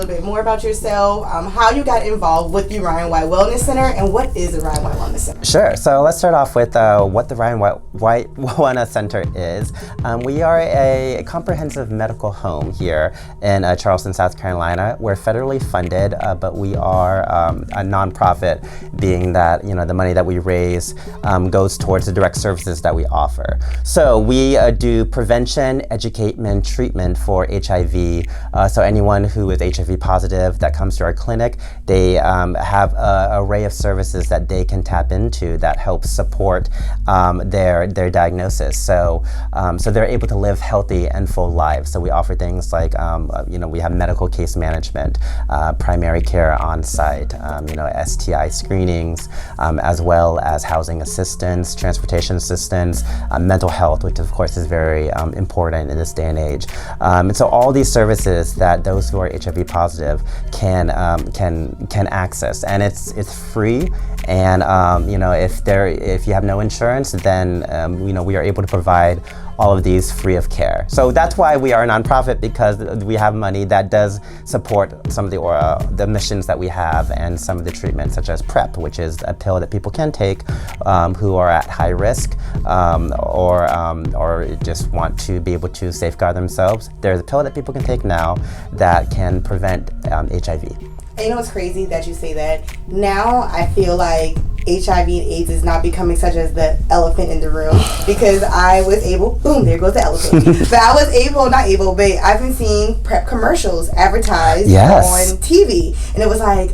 little bit more about yourself, how you got involved with the Ryan White Wellness Center, and what is the Ryan White Wellness Center? Sure. So let's start off with what the Ryan White Wellness Center is. We are a comprehensive medical home here in Charleston, South Carolina. We're federally funded, but we are a nonprofit, being that the money that we raise goes towards the direct services that we offer. So we do prevention, education, treatment for HIV. So anyone who is HIV positive that comes to our clinic, they have an array of services that they can tap into that helps support their diagnosis. So they're able to live healthy and full lives. So we offer things like we have medical case management, primary care on site, STI screenings, as well as housing assistance, transportation assistance, mental health, which of course is very important in this day and age. And so all these services that those who are HIV positive can access, and it's free. And if you have no insurance, then we are able to provide all of these free of care. So that's why we are a nonprofit, because we have money that does support some of the missions that we have, and some of the treatments, such as PrEP, which is a pill that people can take who are at high risk or just want to be able to safeguard themselves. There's a pill that people can take now that can prevent HIV. And you know what's crazy that you say that? Now I feel like HIV and AIDS is not becoming such as the elephant in the room, because I was able, boom, there goes the elephant. But I've been seeing PrEP commercials advertised on TV. And it was like,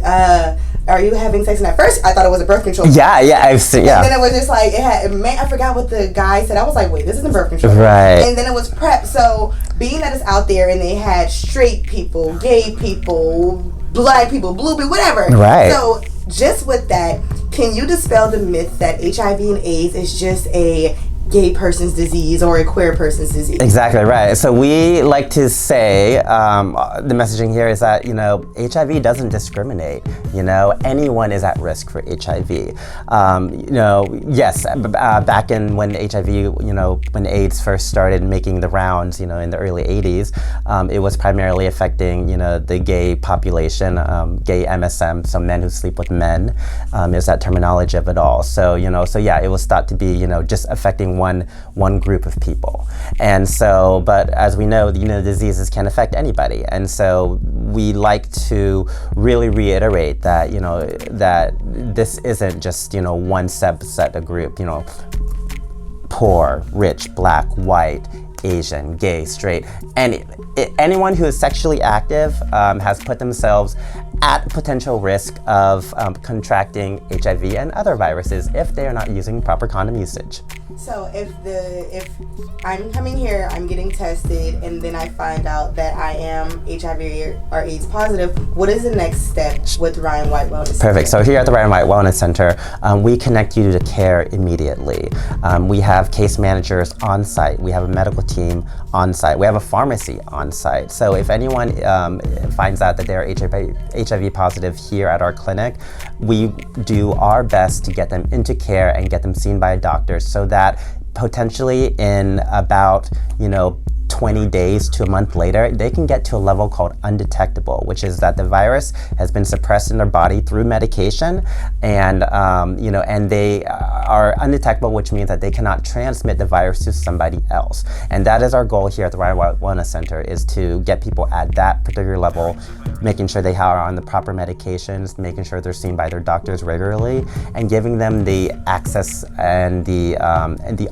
are you having sex? And at first I thought it was a birth control. Yeah, I've seen, yeah. And then it was just like, I forgot what the guy said. I was like, wait, this isn't birth control. Right. And then it was PrEP. So being that it's out there, and they had straight people, gay people, black people, blue people, whatever. Right. So just with that, can you dispel the myth that HIV and AIDS is just a gay person's disease or a queer person's disease? Exactly right. So we like to say, the messaging here is that, HIV doesn't discriminate. Anyone is at risk for HIV. Yes, back in when HIV, when AIDS first started making the rounds, in the early 80s, it was primarily affecting, the gay population, gay MSM, so men who sleep with men, is that terminology of it all. So, it was thought to be, just affecting one group of people. And so, but as we know, diseases can affect anybody. And so we like to really reiterate that, that this isn't just, one subset of group, poor, rich, black, white, Asian, gay, straight, and anyone who is sexually active has put themselves at potential risk of contracting HIV and other viruses if they are not using proper condom usage. So if I'm coming here, I'm getting tested, and then I find out that I am HIV or AIDS positive, what is the next step with Ryan White Wellness Center? Perfect. So here at the Ryan White Wellness Center, we connect you to care immediately. We have case managers on site. We have a medical team on site. We have a pharmacy on site. So if anyone finds out that they're HIV positive here at our clinic, we do our best to get them into care and get them seen by a doctor, so that potentially in about 20 days to a month later, they can get to a level called undetectable, which is that the virus has been suppressed in their body through medication, and and they are undetectable, which means that they cannot transmit the virus to somebody else. And that is our goal here at the Ryan White Wellness Center, is to get people at that particular level, making sure they are on the proper medications, making sure they're seen by their doctors regularly, and giving them the access and the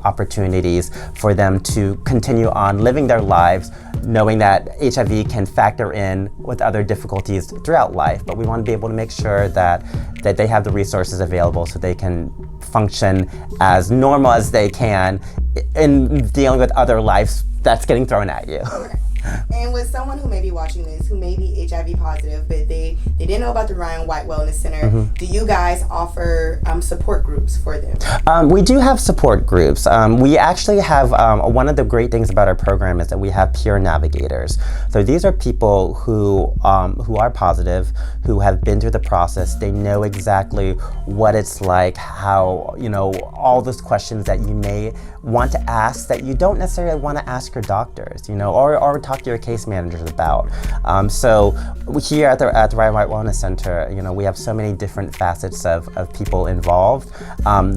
opportunities for them to continue on living their lives, knowing that HIV can factor in with other difficulties throughout life, but we want to be able to make sure that they have the resources available so they can function as normal as they can in dealing with other lives that's getting thrown at you. And with someone who may be watching this, who may be HIV positive, but they didn't know about the Ryan White Wellness Center, do you guys offer support groups for them? We do have support groups. We actually have, one of the great things about our program is that we have peer navigators. So these are people who are positive, who have been through the process. They know exactly what it's like, how, all those questions that you may want to ask that you don't necessarily want to ask your doctors, or talk talk to your case managers about. So here at the Ryan White Wellness Center, we have so many different facets of people involved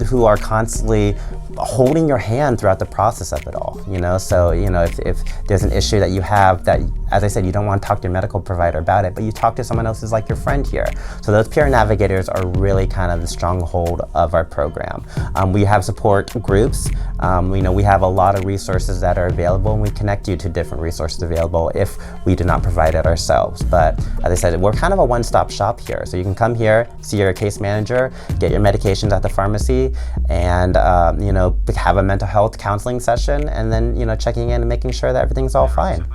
who are constantly holding your hand throughout the process of it all. So if there's an issue that you have that, as I said, you don't want to talk to your medical provider about it, but you talk to someone else who's like your friend here. So those peer navigators are really kind of the stronghold of our program. We have support groups. We have a lot of resources that are available, and we connect you to different resources available if we do not provide it ourselves. But as I said, we're kind of a one-stop shop here. So you can come here, see your case manager, get your medications at the pharmacy, and have a mental health counseling session, and then checking in and making sure that everything's all fine.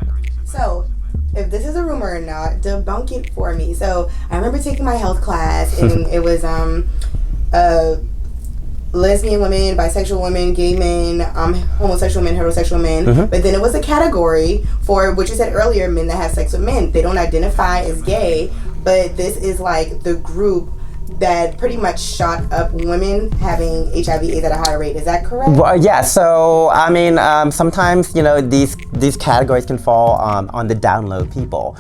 So, if this is a rumor or not, debunk it for me. So, I remember taking my health class, and it was lesbian women, bisexual women, gay men, homosexual men, heterosexual men. Mm-hmm. But then it was a category for what you said earlier, men that have sex with men. They don't identify as gay, but this is like the group that pretty much shot up women having HIV/AIDS at a higher rate. Is that correct? Well, yeah. So I mean, sometimes these categories can fall on the down low people.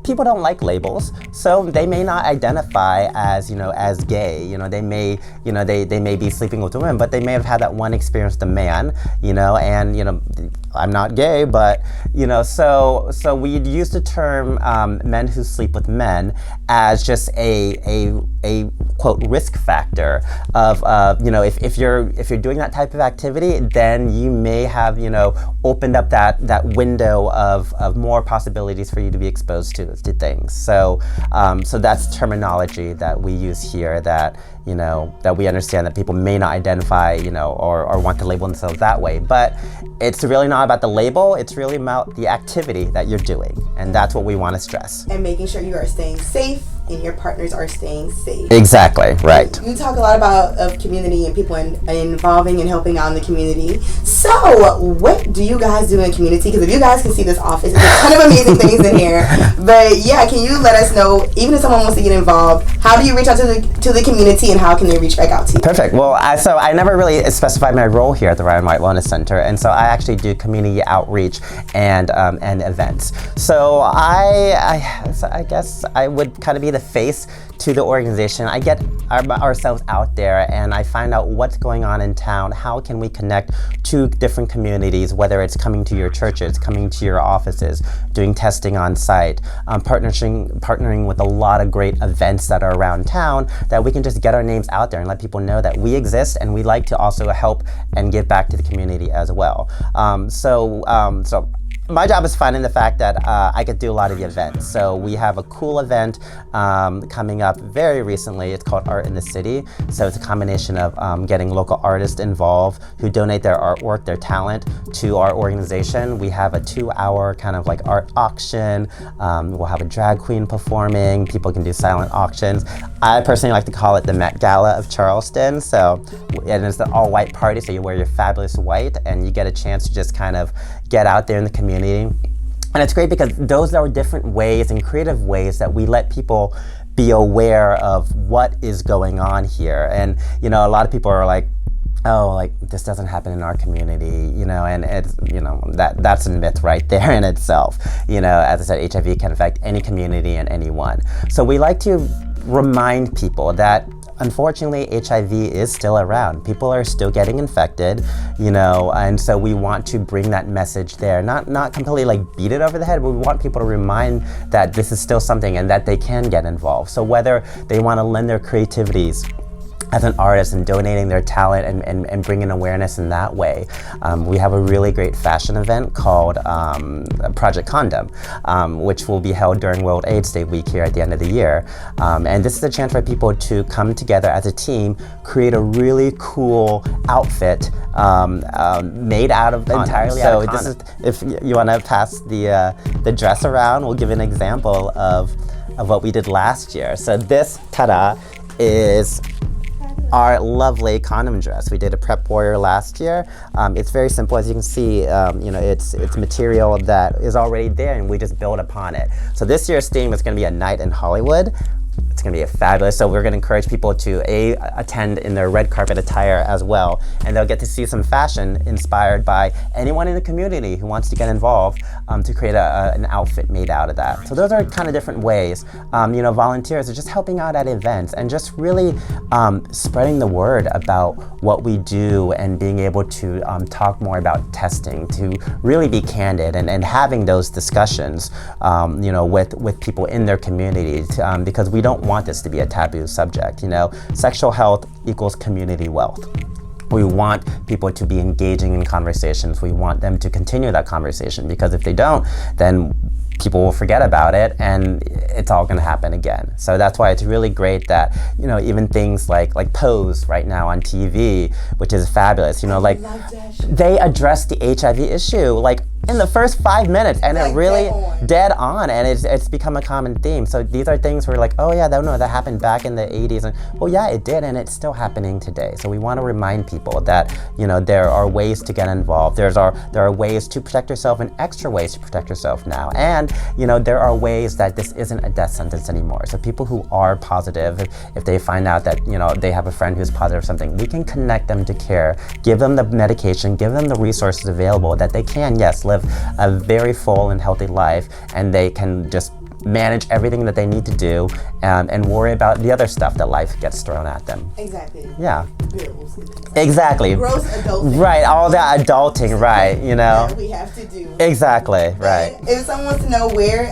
People don't like labels, so they may not identify as as gay. They may they may be sleeping with women, but they may have had that one experience with a man. And I'm not gay, but so we use the term men who sleep with men as just a quote risk factor of if you're doing that type of activity, then you may have opened up that window of more possibilities for you to be exposed to things. So that's terminology that we use here that that we understand that people may not identify or want to label themselves that way, but it's really not about the label. It's really about the activity that you're doing, and that's what we want to stress. And making sure you are staying safe and your partners are staying safe. Exactly, right. You talk a lot about community and people involving and helping out in the community. So, what do you guys do in the community? Because if you guys can see this office, there's a ton of amazing things in here. But yeah, can you let us know, even if someone wants to get involved, how do you reach out to the community, and how can they reach back out to you? Perfect. Well, so I never really specified my role here at the Ryan White Wellness Center, and so I actually do community outreach and events. So I guess I would kind of be the face to the organization. I get ourselves out there and I find out what's going on in town. How can we connect to different communities, whether it's coming to your churches, coming to your offices, doing testing on site, partnering with a lot of great events that are around town, that we can just get our names out there and let people know that we exist, and we like to also help and give back to the community as well. So my job is finding the fact that I could do a lot of the events. So we have a cool event coming up very recently. It's called Art in the City. So it's a combination of getting local artists involved who donate their artwork, their talent to our organization. We have a 2-hour kind of like art auction. We'll have a drag queen performing. People can do silent auctions. I personally like to call it the Met Gala of Charleston. So it's an all-white party, so you wear your fabulous white and you get a chance to just kind of get out there in the community. And it's great because those are different ways and creative ways that we let people be aware of what is going on here. And a lot of people are like, oh, like this doesn't happen in our community, and it's, that's a myth right there in itself. As I said, HIV can affect any community and anyone. So we like to remind people that unfortunately, HIV is still around. People are still getting infected, and so we want to bring that message there. Not completely like beat it over the head, but we want people to remind that this is still something and that they can get involved. So whether they want to lend their creativities as an artist and donating their talent and bringing awareness in that way. We have a really great fashion event called Project Condom, which will be held during World AIDS Day week here at the end of the year. And this is a chance for people to come together as a team, create a really cool outfit made out of entirely out of condoms. So this is, if you want to pass the dress around, we'll give an example of what we did last year. So this, ta-da, is our lovely condom dress. We did a Prep Warrior last year. It's very simple, as you can see. It's material that is already there, and we just build upon it. So this year's theme is going to be a night in Hollywood. It's going to be fabulous. So we're going to encourage people to attend in their red carpet attire as well, and they'll get to see some fashion inspired by anyone in the community who wants to get involved to create an outfit made out of that. So those are kind of different ways. Volunteers are just helping out at events and just really spreading the word about what we do and being able to talk more about testing, to really be candid and having those discussions with people in their community, because we don't want this to be a taboo subject. Sexual health equals community wealth. We want people to be engaging in conversations. We want them to continue that conversation, because if they don't, then people will forget about it and it's all going to happen again. So that's why it's really great that, even things like Pose right now on TV, which is fabulous, they address the HIV issue in the first 5 minutes, and it really dead on, and it's become a common theme. So these are things where oh yeah, that happened back in the 80s, and well, yeah, it did, and it's still happening today. So we want to remind people that there are ways to get involved. There are ways to protect yourself and extra ways to protect yourself now, and there are ways that this isn't a death sentence anymore. So people who are positive, if they find out that they have a friend who's positive or something, we can connect them to care, give them the medication, give them the resources available that they can, yes, live a very full and healthy life, and they can just manage everything that they need to do and worry about the other stuff that life gets thrown at them. Exactly. Yeah. Bills. Exactly. Gross adulting. Right, all that adulting, right, That we have to do. Exactly, right. And if someone wants to know where,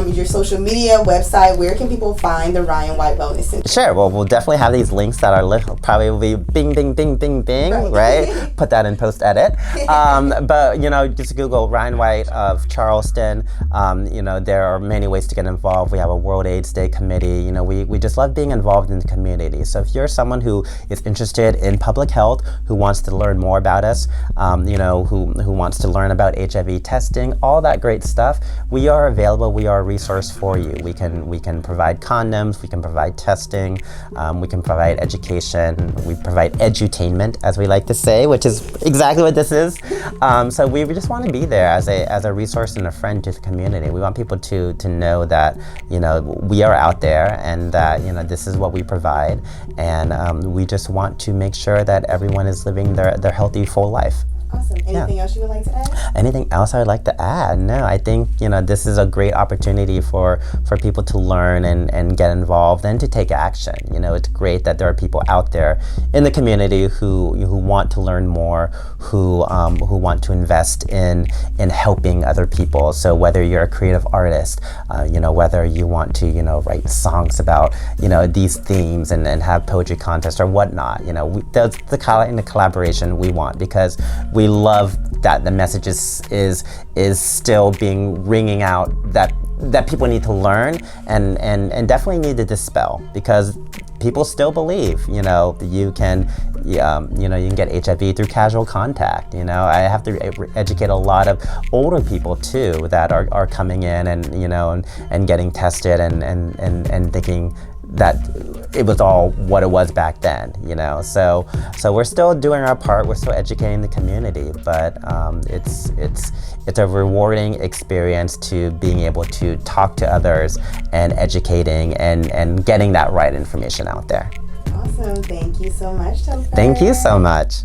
your social media, website, where can people find the Ryan White Wellness Center? Sure, well, we'll definitely have these links that are probably will be bing, bing, bing, bing, bing, right? Put that in post-edit. But, just Google Ryan White of Charleston. There are many ways to get involved. We have a World AIDS Day committee. We just love being involved in the community. So if you're someone who is interested in public health, who wants to learn more about us, who wants to learn about HIV testing, all that great stuff, we are available. We are a resource for you. We can provide condoms, we can provide testing, we can provide education, we provide edutainment, as we like to say, which is exactly what this is. So we just want to be there as a resource and a friend to the community. We want people to know that we are out there, and that this is what we provide, and we just want to make sure that everyone is living their healthy, full life. Awesome. Anything else you would like to add? Anything else I would like to add? No, I think this is a great opportunity for people to learn and get involved and to take action. It's great that there are people out there in the community who want to learn more, who want to invest in helping other people. So whether you're a creative artist, whether you want to write songs about these themes and have poetry contests or whatnot, that's the kind of collaboration we want, because we love that the message is still ringing out that people need to learn and definitely need to dispel, because people still believe you can get HIV through casual contact. I have to educate a lot of older people too that are coming in and getting tested and thinking that it was all what it was back then, So we're still doing our part. We're still educating the community, but it's a rewarding experience to being able to talk to others and educating and getting that right information out there. Awesome. Thank you so much, Topher. Thank you so much.